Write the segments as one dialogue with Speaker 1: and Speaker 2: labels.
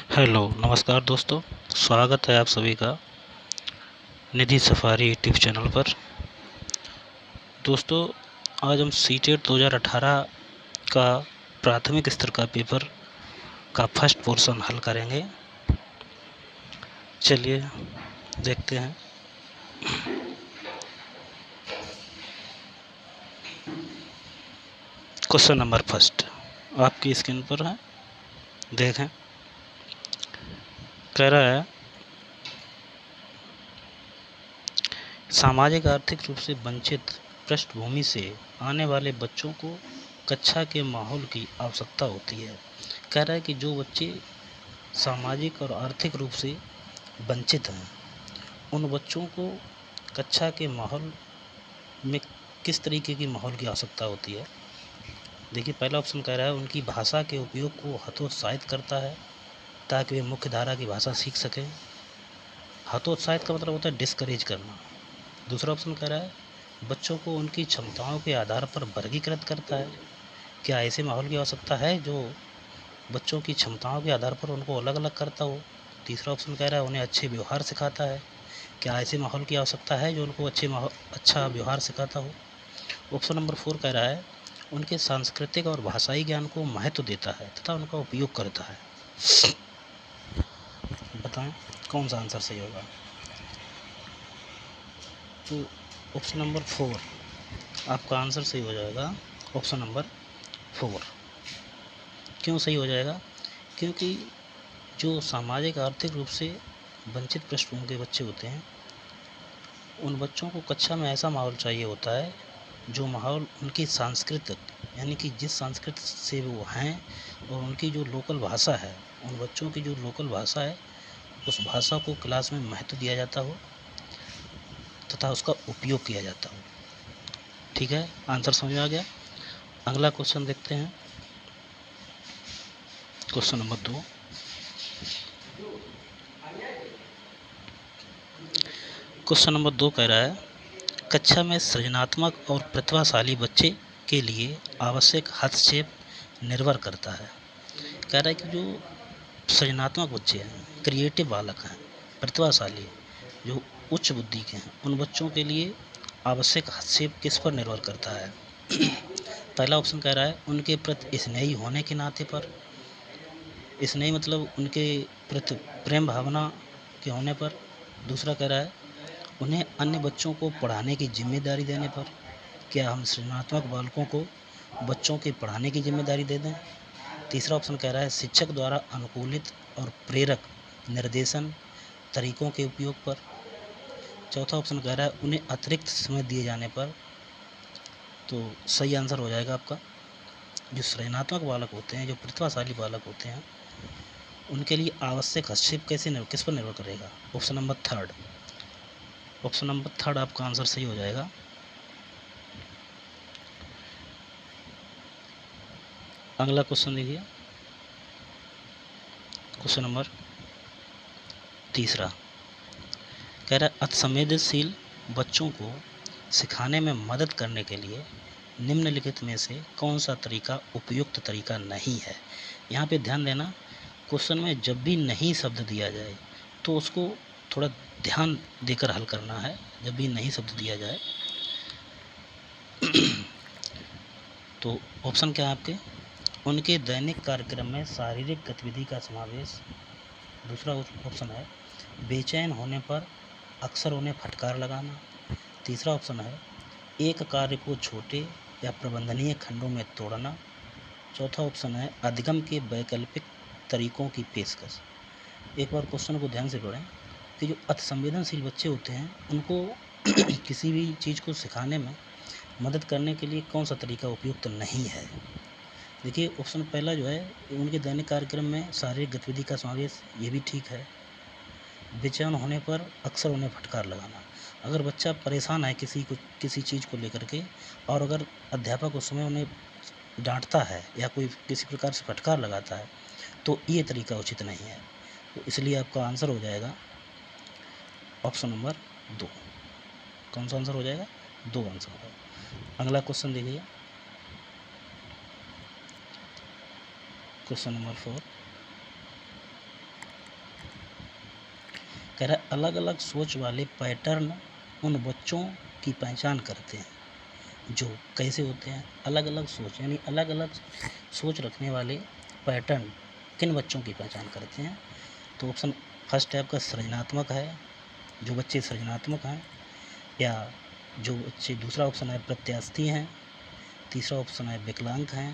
Speaker 1: Hello नमस्कार दोस्तों। स्वागत है आप सभी का निधि सफारी यूट्यूब चैनल पर। दोस्तों, आज हम सीटेट 2018 का प्राथमिक स्तर का पेपर का फर्स्ट पोर्शन हल करेंगे। चलिए देखते हैं। क्वेश्चन नंबर फर्स्ट आपकी स्क्रीन पर है, देखें। कह रहा है सामाजिक आर्थिक रूप से वंचित पृष्ठभूमि से आने वाले बच्चों को कक्षा के माहौल की आवश्यकता होती है। कह रहा है कि जो बच्चे सामाजिक और आर्थिक रूप से वंचित हैं, उन बच्चों को कक्षा के माहौल में किस तरीके की माहौल की आवश्यकता होती है। देखिए, पहला ऑप्शन कह रहा है उनकी भाषा के उपयोग को हतोत्साहित करता है ताकि वे मुख्य धारा की भाषा सीख सकें। हतोत्साहित का मतलब होता है डिस्करेज करना। दूसरा ऑप्शन कह रहा है बच्चों को उनकी क्षमताओं के आधार पर वर्गीकृत करता है। क्या ऐसे माहौल की आवश्यकता है जो बच्चों की क्षमताओं के आधार पर उनको अलग अलग करता हो। तीसरा ऑप्शन कह रहा है उन्हें अच्छे व्यवहार सिखाता है। क्या ऐसे माहौल की आवश्यकता है जो उनको अच्छा व्यवहार सिखाता हो। ऑप्शन नंबर 4 कह रहा है उनके सांस्कृतिक और भाषाई ज्ञान को महत्व देता है तथा उनका उपयोग करता है। बताएं कौन सा आंसर सही होगा। तो ऑप्शन नंबर 4 आपका आंसर सही हो जाएगा। ऑप्शन नंबर 4 क्यों सही हो जाएगा? क्योंकि जो सामाजिक आर्थिक रूप से वंचित पृष्ठभूमि के बच्चे होते हैं, उन बच्चों को कक्षा में ऐसा माहौल चाहिए होता है जो माहौल उनकी सांस्कृतिक, यानी कि जिस संस्कृति से वो हैं और उनकी जो लोकल भाषा है, उन बच्चों की जो लोकल भाषा है, उस भाषा को क्लास में महत्व दिया जाता हो तथा उसका उपयोग किया जाता हो। ठीक है, आंसर समझ में आ गया। अगला क्वेश्चन देखते हैं। Question number 2। क्वेश्चन नंबर 2 कह रहा है कक्षा में सृजनात्मक और प्रतिभाशाली बच्चे के लिए आवश्यक हस्तक्षेप निर्भर करता है। कह रहा है कि जो सृजनात्मक बच्चे हैं, क्रिएटिव बालक हैं, प्रतिभाशाली, जो उच्च बुद्धि के हैं, उन बच्चों के लिए आवश्यक हस्तक्षेप किस पर निर्भर करता है। पहला ऑप्शन कह रहा है उनके प्रति स्नेही होने के नाते पर। स्नेही मतलब उनके प्रति प्रेम भावना के होने पर। दूसरा कह रहा है उन्हें अन्य बच्चों को पढ़ाने की जिम्मेदारी देने पर। क्या हम सृजनात्मक बालकों को बच्चों के पढ़ाने की जिम्मेदारी दे दें। तीसरा ऑप्शन कह रहा है शिक्षक द्वारा अनुकूलित और प्रेरक निर्देशन तरीकों के उपयोग पर। चौथा ऑप्शन कह रहा है उन्हें अतिरिक्त समय दिए जाने पर। तो सही आंसर हो जाएगा आपका जो सृजनात्मक बालक होते हैं, जो प्रतिभाशाली बालक होते हैं, उनके लिए आवश्यक हस्तक्षेप किस पर निर्भर करेगा। Option number 3। ऑप्शन नंबर 3 आपका आंसर सही हो जाएगा। अगला क्वेश्चन देखिए, क्वेश्चन नंबर 3 कह रहा है अतिसंवेदनशील बच्चों को सिखाने में मदद करने के लिए निम्नलिखित में से कौन सा तरीका उपयुक्त तरीका नहीं है। यहाँ पे ध्यान देना, क्वेश्चन में जब भी नहीं शब्द दिया जाए तो उसको थोड़ा ध्यान देकर हल करना है। जब भी नहीं शब्द दिया जाए तो ऑप्शन क्या है आपके, उनके दैनिक कार्यक्रम में शारीरिक गतिविधि का समावेश। दूसरा ऑप्शन है बेचैन होने पर अक्सर उन्हें फटकार लगाना। तीसरा ऑप्शन है एक कार्य को छोटे या प्रबंधनीय खंडों में तोड़ना। चौथा ऑप्शन है अधिगम के वैकल्पिक तरीकों की पेशकश। एक बार क्वेश्चन को ध्यान से पढ़ें कि जो अति संवेदनशील बच्चे होते हैं उनको किसी भी चीज़ को सिखाने में मदद करने के लिए कौन सा तरीका उपयुक्त नहीं है। देखिए, ऑप्शन पहला जो है उनके दैनिक कार्यक्रम में शारीरिक गतिविधि का समावेश, ये भी ठीक है। बेचैन होने पर अक्सर उन्हें फटकार लगाना, अगर बच्चा परेशान है किसी चीज़ को लेकर के और अगर अध्यापक उस समय उन्हें डांटता है या कोई किसी प्रकार से फटकार लगाता है तो ये तरीका उचित नहीं है। तो इसलिए आपका आंसर हो जाएगा ऑप्शन नंबर 2। कौन सा आंसर हो जाएगा? 2 आंसर होगा। अगला क्वेश्चन देखिए, क्वेश्चन नंबर 4। कह रहा है अलग अलग सोच वाले पैटर्न उन बच्चों की पहचान करते हैं जो कैसे होते हैं। अलग अलग सोच यानी अलग अलग सोच रखने वाले पैटर्न किन बच्चों की पहचान करते हैं। तो ऑप्शन फर्स्ट है आपका सृजनात्मक है, जो बच्चे सृजनात्मक हैं, या जो बच्चे, दूसरा ऑप्शन है प्रत्यास्थी हैं, तीसरा ऑप्शन है विकलांग हैं,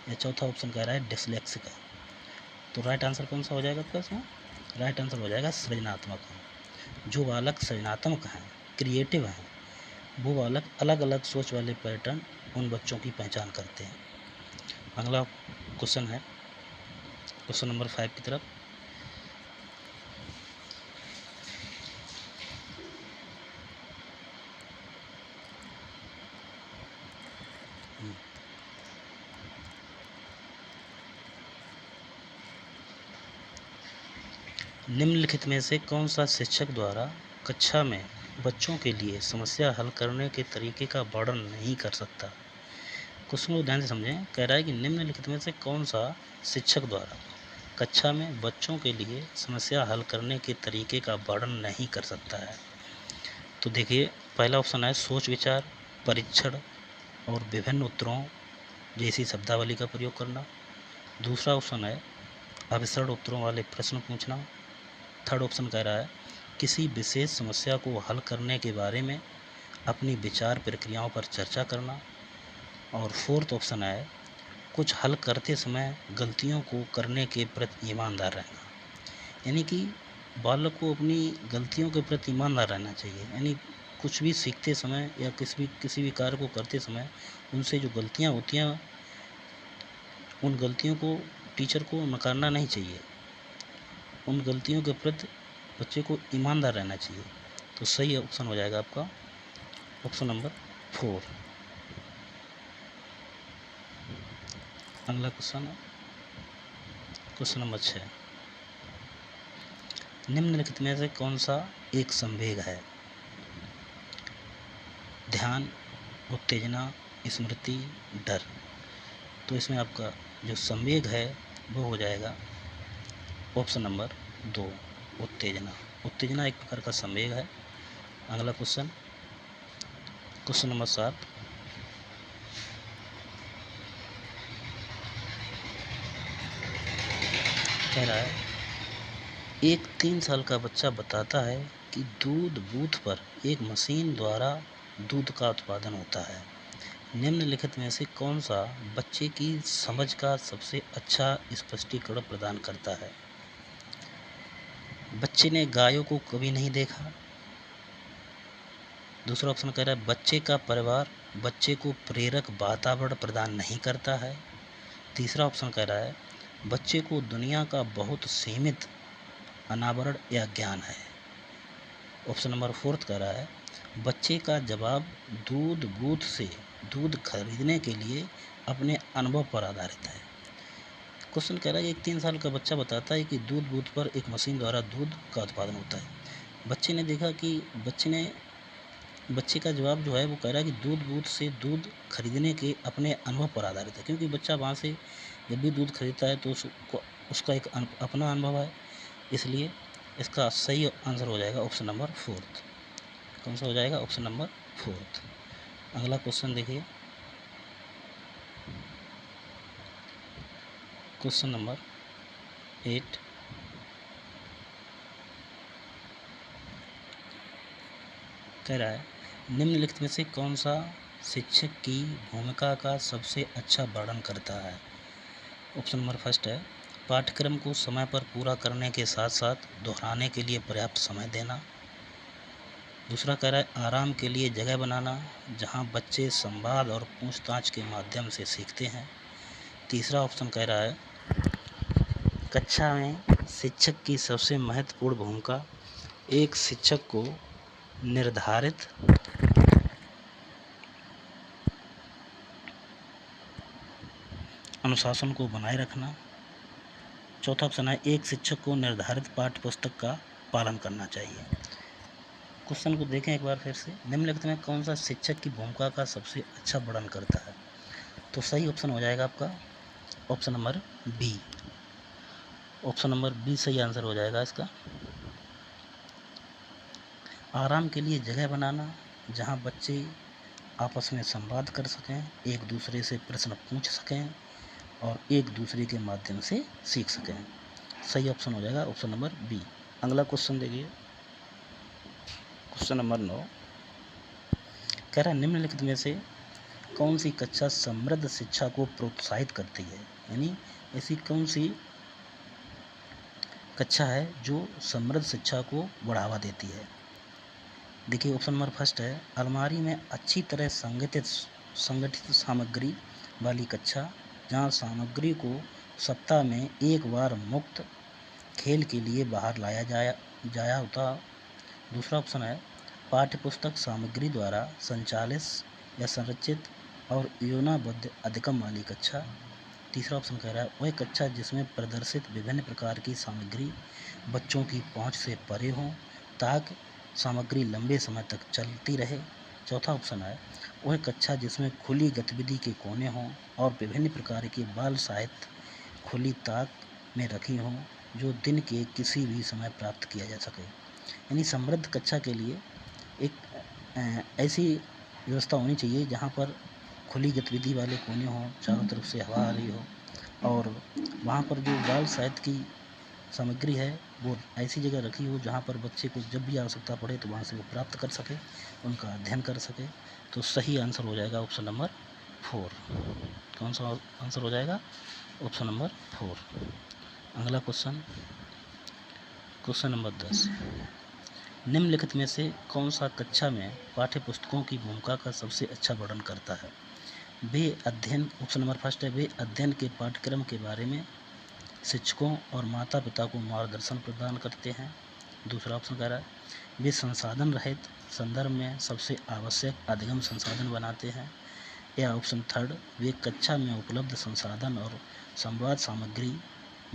Speaker 1: या चौथा ऑप्शन कह रहा है डिसलेक्सिक है। तो राइट आंसर कौन सा हो जाएगा आपका इसमें? राइट आंसर हो जाएगा सृजनात्मक है। जो बालक सृजनात्मक हैं, क्रिएटिव हैं, वो बालक अलग अलग सोच वाले पैटर्न उन बच्चों की पहचान करते हैं। अगला क्वेश्चन है क्वेश्चन नंबर 5 की तरफ। निम्नलिखित में से कौन सा शिक्षक द्वारा कक्षा में बच्चों के लिए समस्या हल करने के तरीके का वर्णन नहीं कर सकता? क्वेश्चन को ध्यान से समझें। कह रहा है कि निम्नलिखित में से कौन सा शिक्षक द्वारा कक्षा में बच्चों के लिए समस्या हल करने के तरीके का वर्णन नहीं कर सकता है। तो देखिए, पहला ऑप्शन है सोच विचार, परीक्षण और विभिन्न उत्तरों जैसी शब्दावली का प्रयोग करना। दूसरा ऑप्शन है अभिसरण उत्तरों वाले प्रश्न पूछना। थर्ड ऑप्शन कह रहा है किसी विशेष समस्या को हल करने के बारे में अपनी विचार प्रक्रियाओं पर चर्चा करना। और फोर्थ ऑप्शन है कुछ हल करते समय गलतियों को करने के प्रति ईमानदार रहना। यानी कि बालक को अपनी गलतियों के प्रति ईमानदार रहना चाहिए। यानी कुछ भी सीखते समय या किसी भी कार्य को करते समय उनसे जो गलतियां होती हैं, उन गलतियों को टीचर को नकारना नहीं चाहिए। उन गलतियों के प्रति बच्चे को ईमानदार रहना चाहिए। तो सही ऑप्शन हो जाएगा आपका ऑप्शन नंबर 4। अगला क्वेश्चन है क्वेश्चन नंबर 6। निम्नलिखित में से कौन सा एक संवेग है? ध्यान, उत्तेजना, स्मृति, डर। तो इसमें आपका जो संवेग है वो हो जाएगा ऑप्शन नंबर 2, उत्तेजना। उत्तेजना एक प्रकार का संवेग है। अगला क्वेश्चन क्वेश्चन नंबर 7। कह रहा है एक 3 साल का बच्चा बताता है कि दूध बूथ पर एक मशीन द्वारा दूध का उत्पादन होता है। निम्नलिखित में से कौन सा बच्चे की समझ का सबसे अच्छा स्पष्टीकरण प्रदान करता है? बच्चे ने गायों को कभी नहीं देखा। दूसरा ऑप्शन कह रहा है बच्चे का परिवार बच्चे को प्रेरक वातावरण प्रदान नहीं करता है। तीसरा ऑप्शन कह रहा है बच्चे को दुनिया का बहुत सीमित अनावरण या ज्ञान है। ऑप्शन नंबर 4 कह रहा है बच्चे का जवाब दूध बूथ से दूध खरीदने के लिए अपने अनुभव पर आधारित है। क्वेश्चन कह रहा है एक 3 साल का बच्चा बताता है कि दूध बूथ पर एक मशीन द्वारा दूध का उत्पादन होता है। बच्चे ने देखा कि बच्चे का जवाब जो है वो कह रहा है कि दूध बूथ से दूध खरीदने के अपने अनुभव पर आधारित है, क्योंकि बच्चा वहाँ से जब भी दूध खरीदता है तो उसका एक अपना अनुभव है। इसलिए इसका सही आंसर हो जाएगा ऑप्शन नंबर 4। कौन सा हो जाएगा? Option number 4। अगला क्वेश्चन देखिए, क्वेश्चन नंबर 8। कह रहा है निम्नलिखित में से कौन सा शिक्षक की भूमिका का सबसे अच्छा वर्णन करता है? ऑप्शन नंबर 1 है पाठ्यक्रम को समय पर पूरा करने के साथ साथ दोहराने के लिए पर्याप्त समय देना। दूसरा कह रहा है आराम के लिए जगह बनाना जहां बच्चे संवाद और पूछताछ के माध्यम से सीखते हैं। तीसरा ऑप्शन कह रहा है कक्षा में शिक्षक की सबसे महत्वपूर्ण भूमिका एक शिक्षक को निर्धारित अनुशासन को बनाए रखना। चौथा ऑप्शन है एक शिक्षक को निर्धारित पाठ्य पुस्तक का पालन करना चाहिए। क्वेश्चन को देखें एक बार फिर से। निम्नलिखित में कौन सा शिक्षक की भूमिका का सबसे अच्छा वर्णन करता है? तो सही ऑप्शन हो जाएगा आपका option number B. Option number B सही आंसर हो जाएगा इसका। आराम के लिए जगह बनाना जहाँ बच्चे आपस में संवाद कर सकें, एक दूसरे से प्रश्न पूछ सकें और एक दूसरे के माध्यम से सीख सकें। सही ऑप्शन हो जाएगा ऑप्शन नंबर बी। अगला क्वेश्चन देखिए, क्वेश्चन नंबर 9 कह रहा है निम्नलिखित में से कौन सी कक्षा समृद्ध शिक्षा को प्रोत्साहित करती है, यानी ऐसी कौन सी कक्षा है जो समृद्ध शिक्षा को बढ़ावा देती है। देखिए ऑप्शन नंबर फर्स्ट है अलमारी में अच्छी तरह संगठित सामग्री वाली कक्षा, जहाँ सामग्री को सप्ताह में एक बार मुक्त खेल के लिए बाहर लाया जाया होता। दूसरा ऑप्शन है पाठ्यपुस्तक सामग्री द्वारा संचालित या संरचित और योजनाबद्ध अधिगम वाली कक्षा। तीसरा ऑप्शन कह रहा है वह कक्षा जिसमें प्रदर्शित विभिन्न प्रकार की सामग्री बच्चों की पहुंच से परे हों ताकि सामग्री लंबे समय तक चलती रहे। चौथा ऑप्शन है वह कक्षा जिसमें खुली गतिविधि के कोने हों और विभिन्न प्रकार के बाल साहित्य खुली ताक में रखी हों जो दिन के किसी भी समय प्राप्त किया जा सके। यानी समृद्ध कक्षा के लिए एक ऐसी व्यवस्था होनी चाहिए जहाँ पर खुली गतिविधि वाले कोने हों, चारों तरफ से हवा आ रही हो और वहाँ पर जो बाल साहित्य की सामग्री है वो ऐसी जगह रखी हो जहाँ पर बच्चे को जब भी आवश्यकता पड़े तो वहाँ से वो प्राप्त कर सके, उनका अध्ययन कर सके। तो सही आंसर हो जाएगा ऑप्शन नंबर 4। कौन सा आंसर हो जाएगा? Option number 4। अगला क्वेश्चन, क्वेश्चन नंबर 10 निम्नलिखित में से कौन सा कक्षा में पाठ्य पुस्तकों की भूमिका का सबसे अच्छा वर्णन करता है। वे अध्ययन, ऑप्शन नंबर फर्स्ट है वे अध्ययन के पाठ्यक्रम के बारे में शिक्षकों और माता पिता को मार्गदर्शन प्रदान करते हैं। दूसरा ऑप्शन कह रहा है वे संसाधन रहित संदर्भ में सबसे आवश्यक अधिगम संसाधन बनाते हैं। या ऑप्शन थर्ड वे कक्षा में उपलब्ध संसाधन और संवाद सामग्री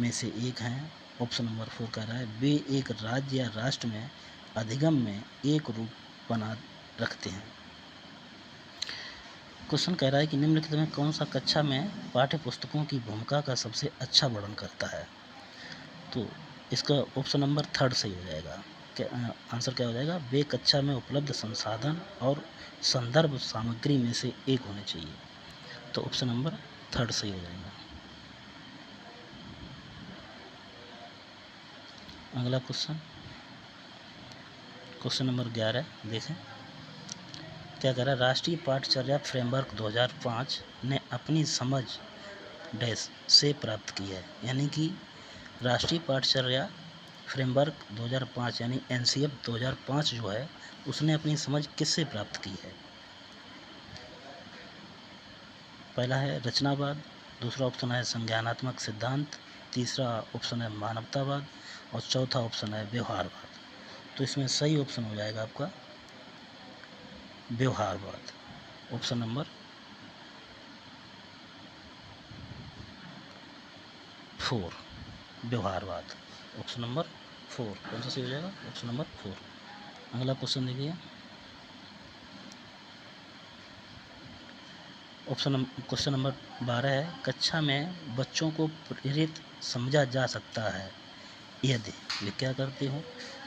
Speaker 1: में से एक हैं। ऑप्शन नंबर 4 कह रहा है वे एक राज्य या राष्ट्र में अधिगम में एक रूप बना रखते हैं। क्वेश्चन कह रहा है कि निम्नलिखित में कौन सा कक्षा में पाठ्य पुस्तकों की भूमिका का सबसे अच्छा वर्णन करता है। तो इसका ऑप्शन नंबर थर्ड सही हो जाएगा। आंसर क्या हो जाएगा? वे कक्षा में उपलब्ध संसाधन और संदर्भ सामग्री में से एक होने चाहिए। तो ऑप्शन नंबर थर्ड सही हो जाएगा। अगला क्वेश्चन, क्वेश्चन नंबर 11 देखें क्या कह रहा है। राष्ट्रीय पाठचर्या फ्रेमवर्क 2005 ने अपनी समझ डैश से प्राप्त की है, यानी कि राष्ट्रीय पाठचर्या फ्रेमवर्क 2005 यानी एनसीएफ 2005 जो है उसने अपनी समझ किससे प्राप्त की है। पहला है रचनावाद, दूसरा ऑप्शन है संज्ञानात्मक सिद्धांत, तीसरा ऑप्शन है मानवतावाद और चौथा ऑप्शन है व्यवहारवाद। तो इसमें सही ऑप्शन हो जाएगा आपका व्यवहारवाद, ऑप्शन नंबर 4 व्यवहारवाद, ऑप्शन नंबर 4 कौन सा सही हो जाएगा? Option number 4। अगला क्वेश्चन देखिए, क्वेश्चन नंबर 12 है कक्षा में बच्चों को प्रेरित समझा जा सकता है यदि वे क्या करते हो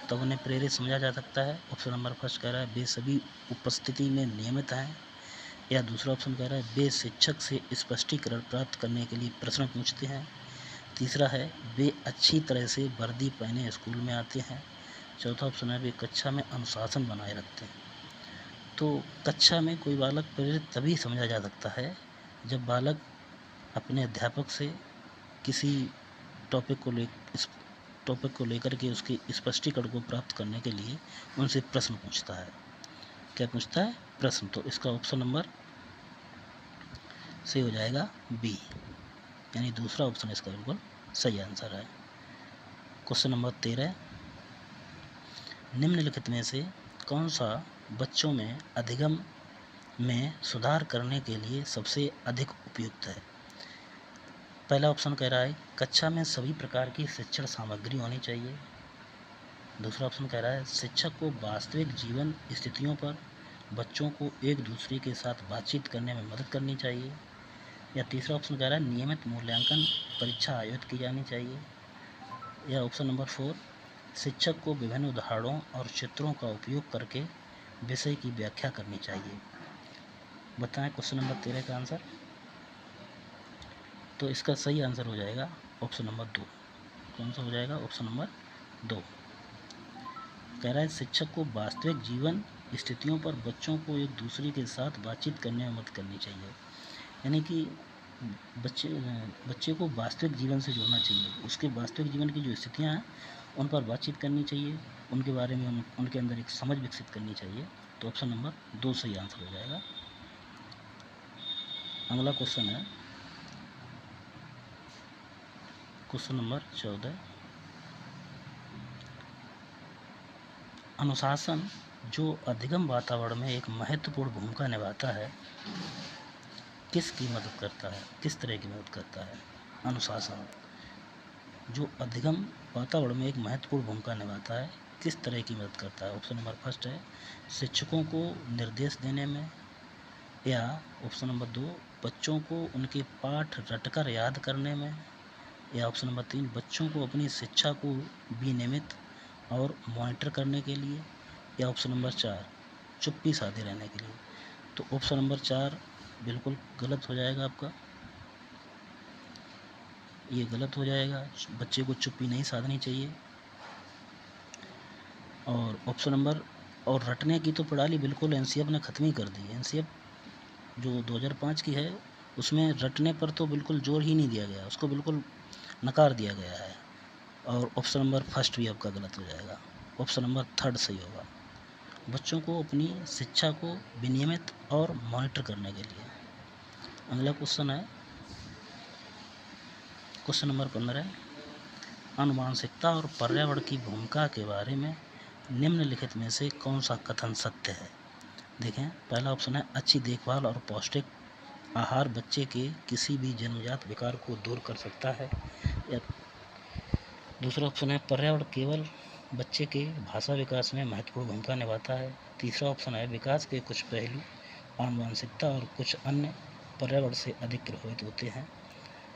Speaker 1: तब उन्हें प्रेरित समझा जा सकता है। ऑप्शन नंबर फर्स्ट कह रहा है वे सभी उपस्थिति में नियमित हैं। या दूसरा ऑप्शन कह रहा है वे शिक्षक से स्पष्टीकरण प्राप्त करने के लिए प्रश्न पूछते हैं। तीसरा है वे अच्छी तरह से वर्दी पहने स्कूल में आते हैं। चौथा ऑप्शन है वे कक्षा में अनुशासन बनाए रखते हैं। तो कक्षा में कोई बालक प्रेरित तभी समझा जा सकता है जब बालक अपने अध्यापक से किसी टॉपिक को लेकर के उसके स्पष्टीकरण को प्राप्त करने के लिए उनसे प्रश्न पूछता है। क्या पूछता है? प्रश्न। तो इसका ऑप्शन नंबर सही हो जाएगा बी, यानी दूसरा ऑप्शन इसका बिल्कुल सही आंसर है। क्वेश्चन नंबर 13 निम्नलिखित में से कौन सा बच्चों में अधिगम में सुधार करने के लिए सबसे अधिक उपयुक्त है। पहला ऑप्शन कह रहा है कक्षा में सभी प्रकार की शिक्षण सामग्री होनी चाहिए। दूसरा ऑप्शन कह रहा है शिक्षक को वास्तविक जीवन स्थितियों पर बच्चों को एक दूसरे के साथ बातचीत करने में मदद करनी चाहिए। या तीसरा ऑप्शन कह रहा है नियमित मूल्यांकन परीक्षा आयोजित की जानी चाहिए। या ऑप्शन नंबर 4 शिक्षक को विभिन्न उदाहरणों और चित्रों का उपयोग करके विषय की व्याख्या करनी चाहिए। बताएं क्वेश्चन नंबर 13 का आंसर। तो इसका सही आंसर हो जाएगा ऑप्शन नंबर 2। कौन सा हो जाएगा? Option number 2। कह रहा है शिक्षक को वास्तविक जीवन स्थितियों पर बच्चों को एक दूसरे के साथ बातचीत करने में मदद करनी चाहिए। यानी कि बच्चे को वास्तविक जीवन से जोड़ना चाहिए, उसके वास्तविक जीवन की जो स्थितियाँ हैं उन पर बातचीत करनी चाहिए, उनके बारे में उनके अंदर एक समझ विकसित करनी चाहिए। तो ऑप्शन नंबर 2 सही आंसर हो जाएगा। अगला क्वेश्चन है क्वेश्चन नंबर 14। अनुशासन जो अधिगम वातावरण में एक महत्वपूर्ण भूमिका निभाता है, किसकी मदद करता है? किस तरह की मदद करता है? अनुशासन जो अधिगम वातावरण में एक महत्वपूर्ण भूमिका निभाता है, किस तरह की मदद करता है? ऑप्शन नंबर फर्स्ट है शिक्षकों को निर्देश देने में, या ऑप्शन नंबर 2 बच्चों को उनके पाठ रटकर याद करने में, या ऑप्शन नंबर 3 बच्चों को अपनी शिक्षा को विनियमित और मॉनिटर करने के लिए, या ऑप्शन नंबर 4 चुप्पी साधे रहने के लिए। तो ऑप्शन नंबर 4 बिल्कुल गलत हो जाएगा आपका, ये गलत हो जाएगा। बच्चे को चुप्पी नहीं साधनी चाहिए। और ऑप्शन नंबर और रटने की तो प्रणाली बिल्कुल एनसीएफ ने ख़त्म ही कर दी। एनसीएफ जो 2005 की है उसमें रटने पर तो बिल्कुल जोर ही नहीं दिया गया, उसको बिल्कुल नकार दिया गया है। और ऑप्शन नंबर फर्स्ट भी आपका गलत हो जाएगा, ऑप्शन नंबर 3 सही होगा। बच्चों को अपनी शिक्षा को विनियमित और मॉनिटर करने के लिए। अगला क्वेश्चन है क्वेश्चन नंबर 15। आनुवांशिकता और पर्यावरण की भूमिका के बारे में निम्नलिखित में से कौन सा कथन सत्य है? देखें, पहला ऑप्शन है अच्छी देखभाल और पौष्टिक आहार बच्चे के किसी भी जन्मजात विकार को दूर कर सकता है, या दूसरा ऑप्शन है पर्यावरण केवल बच्चे के भाषा विकास में महत्वपूर्ण भूमिका निभाता है। तीसरा ऑप्शन है विकास के कुछ पहलू आनुवांशिकता और कुछ अन्य पर्यावरण से अधिक प्रभावित होते हैं।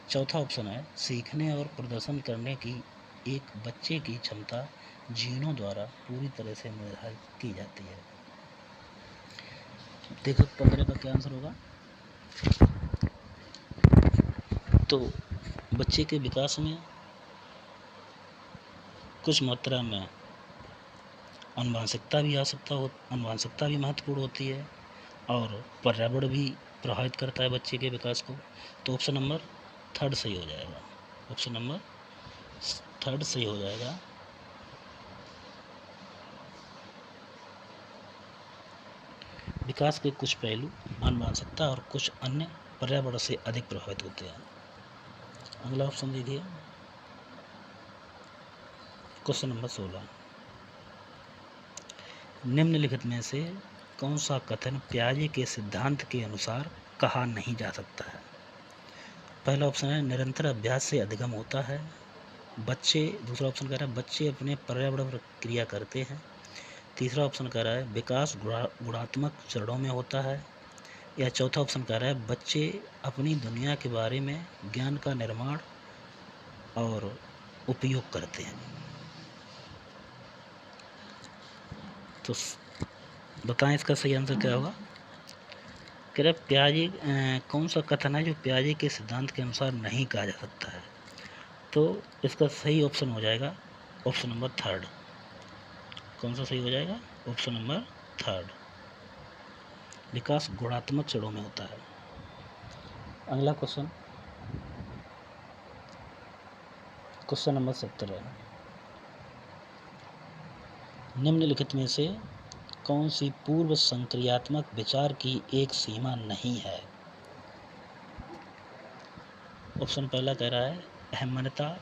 Speaker 1: चौथा ऑप्शन है सीखने और प्रदर्शन करने की एक बच्चे की क्षमता जीनों द्वारा पूरी तरह से निर्धारित की जाती है। देखो 15 का क्या आंसर होगा? तो बच्चे के विकास में कुछ मात्रा में आनुवांशिकता भी महत्वपूर्ण होती है और पर्यावरण भी प्रभावित करता है बच्चे के विकास को। तो ऑप्शन नंबर 3 सही हो जाएगा, ऑप्शन नंबर 3 सही हो जाएगा। विकास के कुछ पहलू आनुवांशिकता और कुछ अन्य पर्यावरण से अधिक प्रभावित होते हैं। अगला ऑप्शन देखिए क्वेश्चन नंबर 16। निम्नलिखित में से कौन सा कथन पियाजे के सिद्धांत के अनुसार कहा नहीं जा सकता है? पहला ऑप्शन है निरंतर अभ्यास से अधिगम होता है। दूसरा ऑप्शन कह रहा है बच्चे अपने पर्यावरण पर क्रिया करते हैं। तीसरा ऑप्शन कह रहा है विकास गुणात्मक चरणों में होता है, या चौथा ऑप्शन कह रहा है बच्चे अपनी दुनिया के बारे में ज्ञान का निर्माण और उपयोग करते हैं। तो बताएं इसका सही आंसर क्या होगा? कह रहे पियाजे कौन सा कथन है जो पियाजे के सिद्धांत के अनुसार नहीं कहा जा सकता है? तो इसका सही ऑप्शन हो जाएगा ऑप्शन नंबर 3। कौन सा सही हो जाएगा? ऑप्शन नंबर 3, विकास गुणात्मक चरणों में होता है। अगला क्वेश्चन नंबर 17। निम्नलिखित में से कौन सी पूर्व संक्रियात्मक विचार की एक सीमा नहीं है? ऑप्शन पहला कह रहा है अहमनता,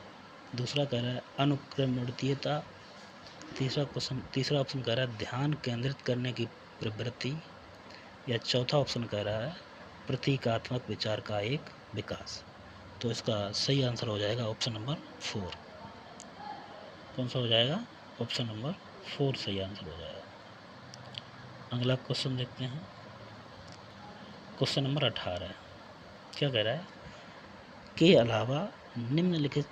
Speaker 1: दूसरा कह रहा है अनुक्रमणीयता, तीसरा ऑप्शन कह रहा है ध्यान केंद्रित करने की प्रवृत्ति, या चौथा ऑप्शन कह रहा है प्रतीकात्मक विचार का एक विकास। तो इसका सही आंसर हो जाएगा ऑप्शन नंबर 4। कौन सा हो जाएगा? ऑप्शन नंबर 4 सही आंसर हो जाएगा। अगला क्वेश्चन देखते हैं क्वेश्चन नंबर 18। क्या कह रहा है? के अलावा निम्नलिखित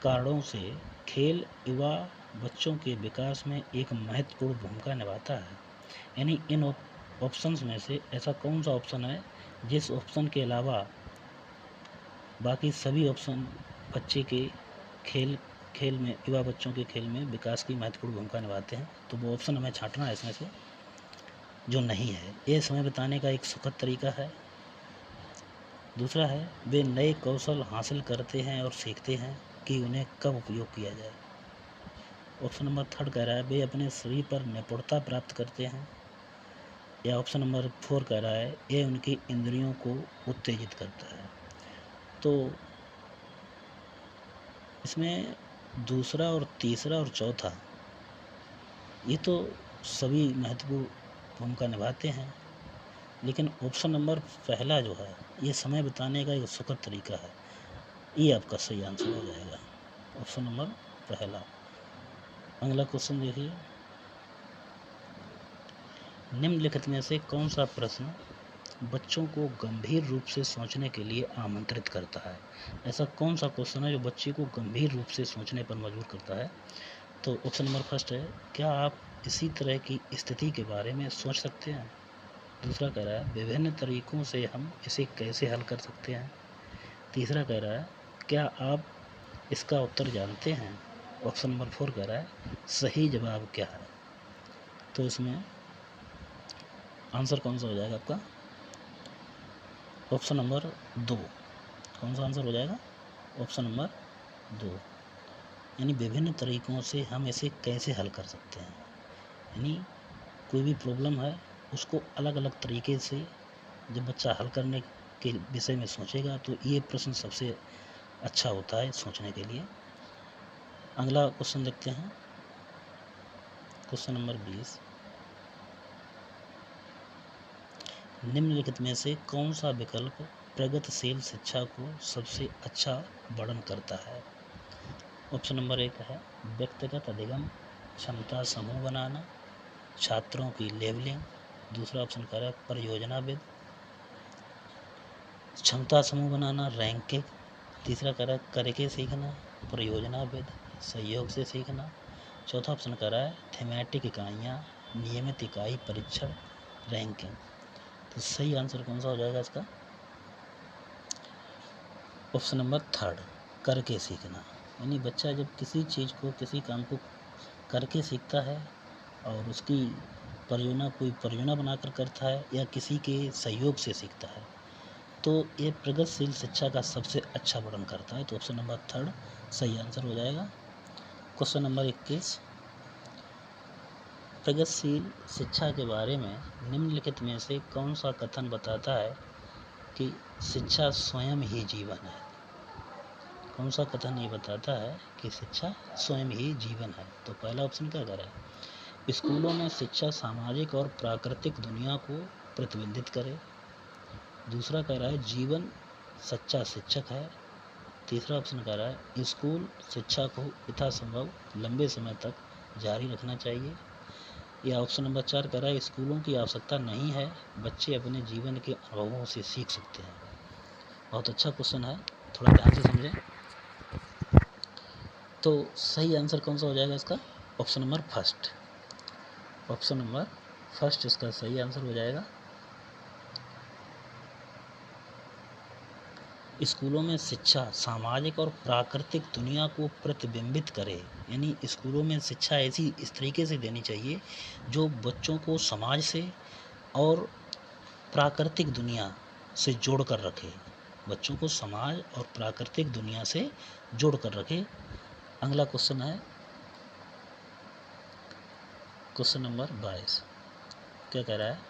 Speaker 1: कारणों से खेल युवा बच्चों के विकास में एक महत्वपूर्ण भूमिका निभाता है। यानी इन ऑप्शंस में से ऐसा कौन सा ऑप्शन है जिस ऑप्शन के अलावा बाकी सभी ऑप्शन बच्चे के खेल में, युवा बच्चों के खेल में विकास की महत्वपूर्ण भूमिका निभाते हैं। तो वो ऑप्शन हमें छांटना है इसमें से जो नहीं है। ये समय बिताने का एक सुखद तरीका है। दूसरा है वे नए कौशल हासिल करते हैं और सीखते हैं कि उन्हें कब उपयोग किया जाए। ऑप्शन नंबर 3 कह रहा है वे अपने शरीर पर निपुणता प्राप्त करते हैं। या ऑप्शन नंबर 4 कह रहा है ये उनकी इंद्रियों को उत्तेजित करता है। तो इसमें दूसरा और तीसरा और चौथा ये तो सभी महत्वपूर्ण भूमिका निभाते हैं, लेकिन ऑप्शन नंबर पहला जो है ये समय बिताने का एक सुखद तरीका है, ये आपका सही आंसर हो जाएगा, ऑप्शन नंबर पहला। अगला क्वेश्चन देखिए, निम्नलिखित में से कौन सा प्रश्न बच्चों को गंभीर रूप से सोचने के लिए आमंत्रित करता है? ऐसा कौन सा क्वेश्चन है जो बच्चे को गंभीर रूप से सोचने पर मजबूर करता है? तो ऑप्शन नंबर फर्स्ट है क्या आप इसी तरह की स्थिति के बारे में सोच सकते हैं? दूसरा कह रहा है विभिन्न तरीकों से हम इसे कैसे हल कर सकते हैं? तीसरा कह रहा है क्या आप इसका उत्तर जानते हैं? ऑप्शन नंबर 4 कह रहा है सही जवाब क्या है? तो इसमें आंसर कौन सा हो जाएगा आपका? Option number 2। कौन सा आंसर हो जाएगा? ऑप्शन नंबर 2, यानी विभिन्न तरीकों से हम इसे कैसे हल कर सकते हैं। यानी कोई भी प्रॉब्लम है उसको अलग अलग तरीके से जब बच्चा हल करने के विषय में सोचेगा तो ये प्रश्न सबसे अच्छा होता है सोचने के लिए। अगला क्वेश्चन देखते हैं, क्वेश्चन नंबर 20, निम्नलिखित में से कौन सा विकल्प प्रगतिशील शिक्षा को सबसे अच्छा वर्णन करता है? ऑप्शन नंबर 1 है व्यक्तिगत अधिगम, क्षमता समूह बनाना, छात्रों की लेवलिंग। दूसरा ऑप्शन कह रहा है परियोजना विद, क्षमता समूह बनाना, रैंकिंग। तीसरा कह रहा है करके सीखना, परियोजना विद, सहयोग से सीखना। चौथा ऑप्शन कह रहा है थीमेटिक इकाइयाँ, नियमित इकाई परीक्षण, रैंकिंग। तो सही आंसर कौन सा हो जाएगा इसका? ऑप्शन नंबर 3 करके सीखना। यानी बच्चा जब किसी चीज़ को, किसी काम को करके सीखता है और उसकी कोई परियोजना बनाकर करता है या किसी के सहयोग से सीखता है तो ये प्रगतिशील शिक्षा का सबसे अच्छा वर्णन करता है। तो ऑप्शन नंबर 3 सही आंसर हो जाएगा। क्वेश्चन नंबर 21, प्रगतिशील शिक्षा के बारे में निम्नलिखित में से कौन सा कथन बताता है कि शिक्षा स्वयं ही जीवन है? कौन सा कथन ये बताता है कि शिक्षा स्वयं ही जीवन है? तो पहला ऑप्शन क्या कह रहा है स्कूलों में शिक्षा सामाजिक और प्राकृतिक दुनिया को प्रतिबिंबित करे। दूसरा कह रहा है जीवन सच्चा शिक्षक है। तीसरा ऑप्शन कह रहा है स्कूल शिक्षा को यथासंभव लंबे समय तक जारी रखना चाहिए। या ऑप्शन नंबर 4 कह रहा है स्कूलों की आवश्यकता नहीं है, बच्चे अपने जीवन के अनुभवों से सीख सकते हैं। बहुत अच्छा क्वेश्चन है, थोड़ा ध्यान से समझें। तो सही आंसर कौन सा हो जाएगा इसका? Option number first. Option number first इसका सही आंसर हो जाएगा। स्कूलों में शिक्षा सामाजिक और प्राकृतिक दुनिया को प्रतिबिंबित करे। यानी स्कूलों में शिक्षा ऐसी इस तरीके से देनी चाहिए जो बच्चों को समाज से और प्राकृतिक दुनिया से जोड़ कर रखे, बच्चों को समाज और प्राकृतिक दुनिया से जोड़ कर रखे। अगला क्वेश्चन है क्वेश्चन नंबर 22, क्या कह रहा है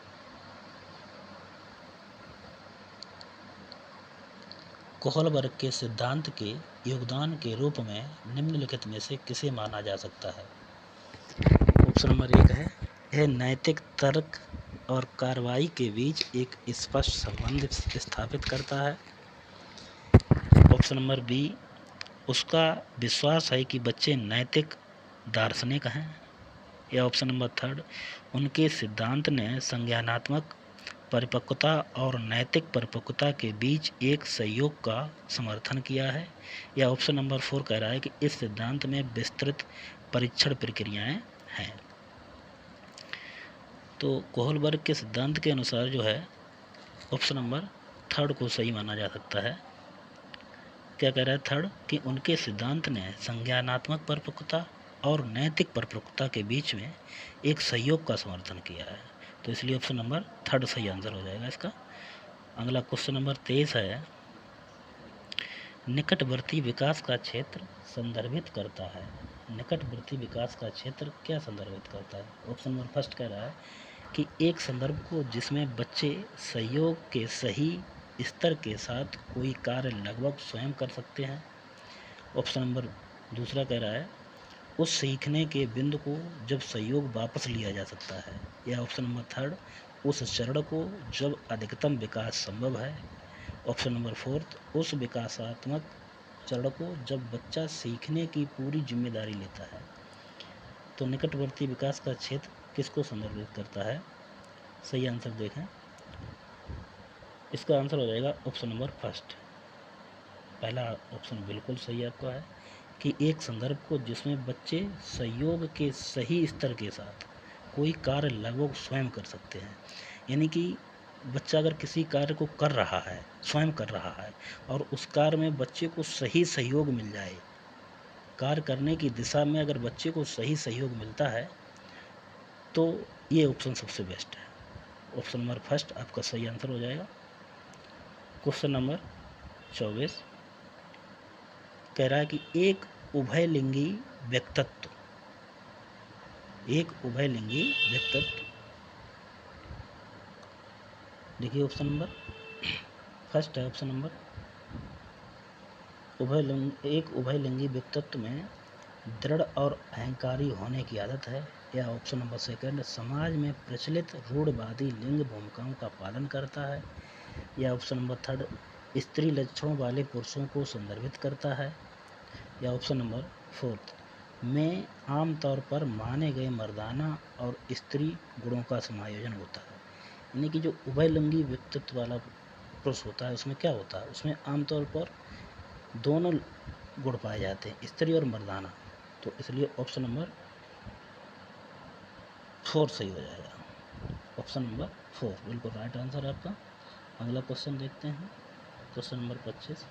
Speaker 1: कोहलबर्ग के सिद्धांत के योगदान के रूप में निम्नलिखित में से किसे माना जा सकता है? ऑप्शन नंबर 1 है यह नैतिक तर्क और कार्रवाई के बीच एक स्पष्ट संबंध स्थापित करता है। ऑप्शन नंबर बी उसका विश्वास है कि बच्चे नैतिक दार्शनिक हैं। या ऑप्शन नंबर 3 उनके सिद्धांत ने संज्ञानात्मक परिपक्वता और नैतिक परिपक्वता के बीच एक संयोग का समर्थन किया है। या ऑप्शन नंबर 4 कह रहा है कि इस सिद्धांत में विस्तृत परीक्षण प्रक्रियाएं हैं। तो कोहलबर्ग के सिद्धांत के अनुसार जो है ऑप्शन नंबर 3 को सही माना जा सकता है। क्या कह रहा है 3 कि उनके सिद्धांत ने संज्ञानात्मक परिपक्वता और नैतिक परिपक्वता के बीच में एक संयोग का समर्थन किया है। तो इसलिए ऑप्शन नंबर 3 सही आंसर हो जाएगा इसका। अगला क्वेश्चन नंबर 23 है, निकटवर्ती विकास का क्षेत्र संदर्भित करता है। निकटवर्ती विकास का क्षेत्र क्या संदर्भित करता है? ऑप्शन नंबर फर्स्ट कह रहा है कि एक संदर्भ को जिसमें बच्चे सहयोग के सही स्तर के साथ कोई कार्य लगभग स्वयं कर सकते हैं। ऑप्शन नंबर दूसरा कह रहा है उस सीखने के बिंदु को जब सहयोग वापस लिया जा सकता है। या ऑप्शन नंबर 3 उस चरण को जब अधिकतम विकास संभव है। ऑप्शन नंबर 4 उस विकासात्मक चरण को जब बच्चा सीखने की पूरी जिम्मेदारी लेता है। तो निकटवर्ती विकास का क्षेत्र किसको संदर्भित करता है? सही आंसर देखें, इसका आंसर हो जाएगा ऑप्शन नंबर फर्स्ट। पहला ऑप्शन बिल्कुल सही आपका है कि एक संदर्भ को जिसमें बच्चे सहयोग के सही स्तर के साथ कोई कार्य लगभग स्वयं कर सकते हैं। यानी कि बच्चा अगर किसी कार्य को कर रहा है, स्वयं कर रहा है, और उस कार्य में बच्चे को सही सहयोग मिल जाए, कार्य करने की दिशा में अगर बच्चे को सही सहयोग मिलता है, तो ये ऑप्शन सबसे बेस्ट है। ऑप्शन नंबर फर्स्ट आपका सही आंसर हो जाएगा। क्वेश्चन नंबर 24 कह रहा है कि एक उभयलिंगी व्यक्तित्व, एक उभयलिंगी व्यक्तित्व, देखिए ऑप्शन नंबर फर्स्ट है ऑप्शन नंबर, एक उभयलिंगी व्यक्तित्व में दृढ़ और अहंकारी होने की आदत है। या ऑप्शन नंबर सेकंड समाज में प्रचलित रूढ़वादी लिंग भूमिकाओं का पालन करता है। या ऑप्शन नंबर थर्ड स्त्री लक्षणों वाले पुरुषों को संदर्भित करता है। या ऑप्शन नंबर फोर्थ में आमतौर पर माने गए मर्दाना और स्त्री गुणों का समायोजन होता है। यानी कि जो उभयलिंगी व्यक्तित्व वाला पुरुष होता है उसमें क्या होता है, उसमें आमतौर पर दोनों गुण पाए जाते हैं, स्त्री और मर्दाना। तो इसलिए ऑप्शन नंबर 4 सही हो जाएगा। ऑप्शन नंबर 4 बिल्कुल राइट आंसर है आपका। अगला क्वेश्चन देखते हैं, क्वेश्चन नंबर 25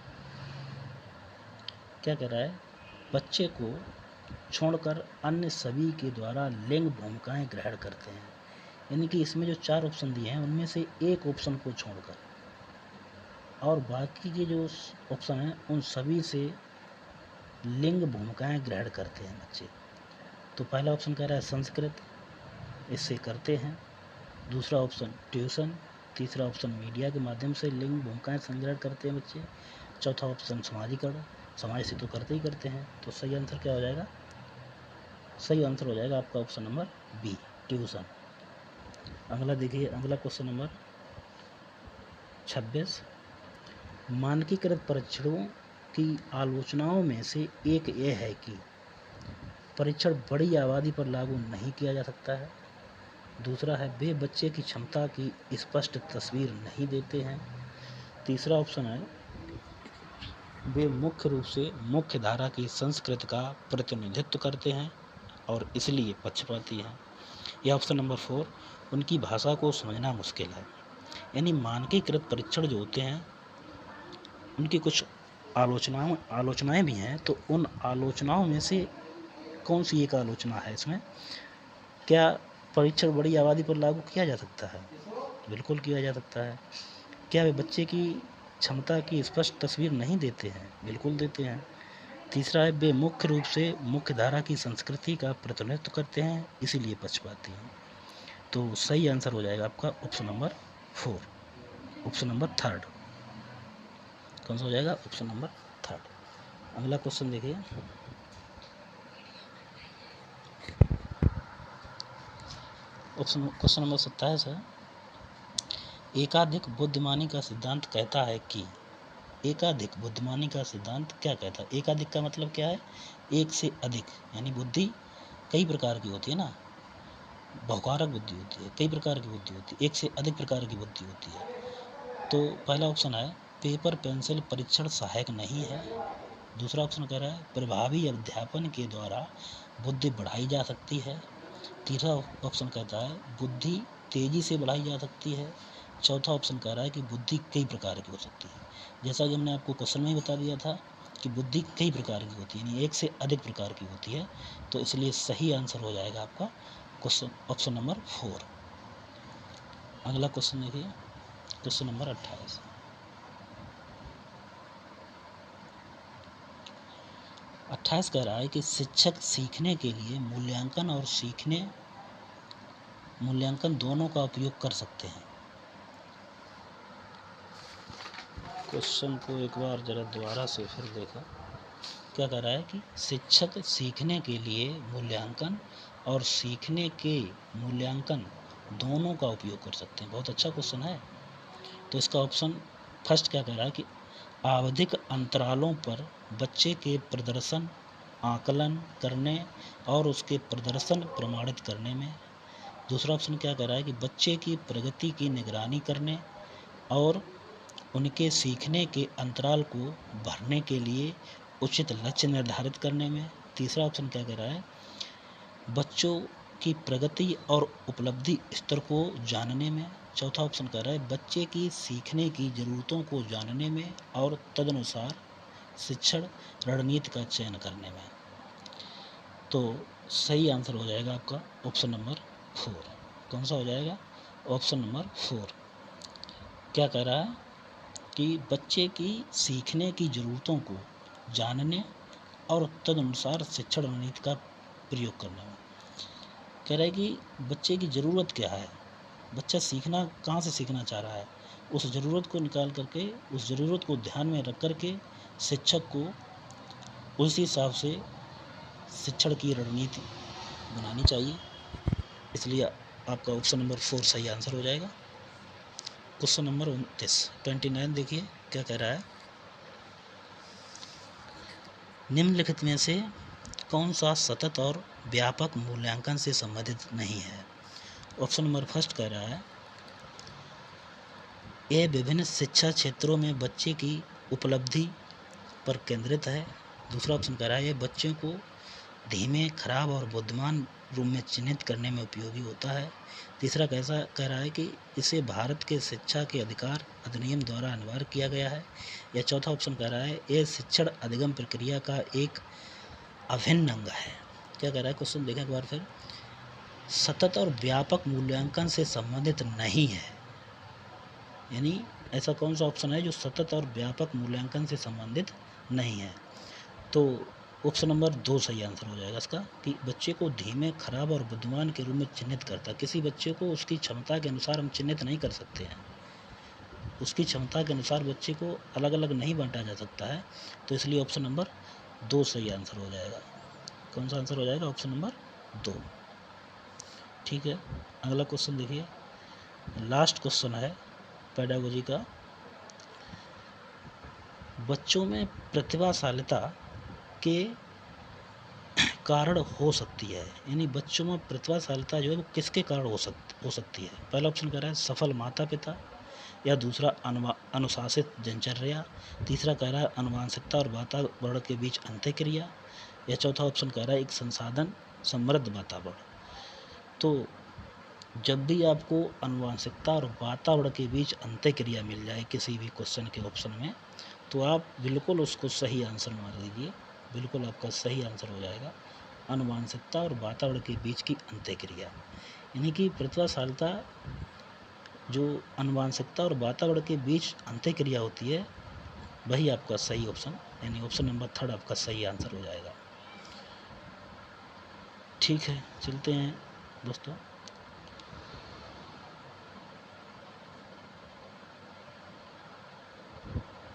Speaker 1: क्या कह रहा है, बच्चे को छोड़कर अन्य सभी के द्वारा लिंग भूमिकाएं ग्रहण करते हैं। यानी कि इसमें जो 4 ऑप्शन दिए हैं उनमें से एक ऑप्शन को छोड़कर और बाकी के जो ऑप्शन हैं उन सभी से लिंग भूमिकाएं ग्रहण करते हैं बच्चे। तो पहला ऑप्शन कह रहा है संस्कृत, इससे करते हैं। दूसरा ऑप्शन ट्यूशन, तीसरा ऑप्शन मीडिया के माध्यम से लिंग भूमिकाएं संग्रहण करते हैं बच्चे। चौथा ऑप्शन समाजीकरण, समाज से तो करते ही करते हैं। तो सही आंसर क्या हो जाएगा? सही आंसर हो जाएगा आपका ऑप्शन नंबर बी, ट्यूशन। अगला देखिए, अगला क्वेश्चन नंबर 26 मानकीकृत परीक्षणों की आलोचनाओं में से एक ये है कि परीक्षण बड़ी आबादी पर लागू नहीं किया जा सकता है। दूसरा है वे बच्चे की क्षमता की स्पष्ट तस्वीर नहीं देते हैं। तीसरा ऑप्शन है वे मुख्य रूप से मुख्य धारा की संस्कृति का प्रतिनिधित्व करते हैं और इसलिए पक्षपाती हैं। या ऑप्शन नंबर 4 उनकी भाषा को समझना मुश्किल है। यानी मानकीकृत परीक्षण जो होते हैं उनकी कुछ आलोचनाएं भी हैं। तो उन आलोचनाओं में से कौन सी एक आलोचना है इसमें, क्या परीक्षण बड़ी आबादी पर लागू किया जा सकता है? बिल्कुल किया जा सकता है। क्या वे बच्चे की क्षमता की स्पष्ट तस्वीर नहीं देते हैं? बिल्कुल देते हैं। तीसरा है वे मुख्य रूप से मुख्य धारा की संस्कृति का प्रतिनिधित्व करते हैं इसीलिए पक्षपाती हैं। तो सही आंसर हो जाएगा आपका ऑप्शन नंबर 4, ऑप्शन नंबर 3। कौन सा हो जाएगा? Option number 3। अगला क्वेश्चन देखिए, क्वेश्चन नंबर 27 है एकाधिक बुद्धिमानी का सिद्धांत कहता है कि, एकाधिक बुद्धिमानी का सिद्धांत क्या कहता है? एकाधिक का मतलब क्या है? एक से अधिक, यानी बुद्धि कई प्रकार की होती है ना, बहुकारक बुद्धि होती है, कई प्रकार की बुद्धि होती है, एक से अधिक प्रकार की बुद्धि होती है। तो पहला ऑप्शन है पेपर पेंसिल परीक्षण सहायक नहीं है। दूसरा ऑप्शन कह रहा है प्रभावी अध्यापन के द्वारा बुद्धि बढ़ाई जा सकती है। तीसरा ऑप्शन कहता है बुद्धि तेजी से बढ़ाई जा सकती है। चौथा ऑप्शन कह रहा है कि बुद्धि कई प्रकार की हो सकती है। जैसा कि हमने आपको क्वेश्चन में ही बता दिया था कि बुद्धि कई प्रकार की होती है, यानी एक से अधिक प्रकार की होती है। तो इसलिए सही आंसर हो जाएगा आपका क्वेश्चन ऑप्शन नंबर 4। अगला क्वेश्चन देखिए, क्वेश्चन नंबर 28। 28 कह रहा है कि शिक्षक सीखने के लिए मूल्यांकन दोनों का उपयोग कर सकते हैं। क्वेश्चन को एक बार जरा दोबारा से फिर देखा। क्या कह रहा है कि शिक्षक सीखने के लिए मूल्यांकन और सीखने के मूल्यांकन दोनों का उपयोग कर सकते हैं। बहुत अच्छा क्वेश्चन है। तो इसका ऑप्शन फर्स्ट क्या कह रहा है कि आवधिक अंतरालों पर बच्चे के प्रदर्शन आकलन करने और उसके प्रदर्शन प्रमाणित करने में। दूसरा ऑप्शन क्या कह रहा है कि बच्चे की प्रगति की निगरानी करने और उनके सीखने के अंतराल को भरने के लिए उचित लक्ष्य निर्धारित करने में। तीसरा ऑप्शन क्या कह रहा है बच्चों की प्रगति और उपलब्धि स्तर को जानने में। चौथा ऑप्शन कह रहा है बच्चे की सीखने की ज़रूरतों को जानने में और तदनुसार शिक्षण रणनीति का चयन करने में। तो सही आंसर हो जाएगा आपका ऑप्शन नंबर 4। कौन सा हो जाएगा? Option number 4। क्या कह रहा है कि बच्चे की सीखने की ज़रूरतों को जानने और तदनुसार शिक्षण रणनीति का प्रयोग करने में। कह रहा है कि बच्चे की ज़रूरत क्या है, बच्चा सीखना कहाँ से सीखना चाह रहा है, उस ज़रूरत को निकाल करके, उस ज़रूरत को ध्यान में रख करके शिक्षक को उसी हिसाब से शिक्षण की रणनीति बनानी चाहिए। इसलिए आपका ऑप्शन नंबर 4 सही आंसर हो जाएगा। क्वेश्चन नंबर 29 देखिए क्या कह रहा है निम्नलिखित में से कौन सा सतत और व्यापक मूल्यांकन से संबंधित नहीं है। ऑप्शन नंबर फर्स्ट कह रहा है यह विभिन्न शिक्षा क्षेत्रों में बच्चे की उपलब्धि पर केंद्रित है। दूसरा ऑप्शन कह रहा है यह बच्चों को धीमे, खराब और बुद्धिमान रूप में चिन्हित करने में उपयोगी होता है। तीसरा कैसा कह रहा है कि इसे भारत के शिक्षा के अधिकार अधिनियम द्वारा अनिवार्य किया गया है। या चौथा ऑप्शन कह रहा है यह शिक्षण अधिगम प्रक्रिया का एक अभिन्न अंग है। क्या कह रहा है क्वेश्चन देखें एक बार फिर, सतत और व्यापक मूल्यांकन से संबंधित नहीं है, यानी ऐसा कौन सा ऑप्शन है जो सतत और व्यापक मूल्यांकन से संबंधित नहीं है। तो ऑप्शन नंबर 2 सही आंसर हो जाएगा इसका कि बच्चे को धीमे, खराब और बुद्धिमान के रूप में चिन्हित करता है। किसी बच्चे को उसकी क्षमता के अनुसार हम चिन्हित नहीं कर सकते हैं, उसकी क्षमता के अनुसार बच्चे को अलग अलग नहीं बांटा जा सकता है। तो इसलिए ऑप्शन नंबर 2 सही आंसर हो जाएगा। कौन सा आंसर हो जाएगा? Option number 2। ठीक है, अगला क्वेश्चन देखिए, लास्ट क्वेश्चन है पेडागोजी का। बच्चों में प्रतिभाशालिता के कारण हो सकती है, यानी बच्चों में प्रतिभाशालिता जो है वो किसके कारण हो सकती है। पहला ऑप्शन कह रहा है सफल माता पिता, या दूसरा अनुशासित दिनचर्या, तीसरा कह रहा है आनुवंशिकता और वातावरण के बीच अंतःक्रिया, या चौथा ऑप्शन कह रहा है एक संसाधन समृद्ध वातावरण। तो जब भी आपको आनुवंशिकता और वातावरण के बीच अंतःक्रिया मिल जाए किसी भी क्वेश्चन के ऑप्शन में, तो आप बिल्कुल उसको सही आंसर मान लीजिए, बिल्कुल आपका सही आंसर हो जाएगा आनुवंशिकता और वातावरण के बीच की अंतःक्रिया। यानी कि प्रतिभाशालिता जो आनुवंशिकता और वातावरण के बीच अंतःक्रिया होती है, वही आपका सही ऑप्शन, यानी ऑप्शन नंबर 3 आपका सही आंसर हो जाएगा। ठीक है, चलते हैं दोस्तों।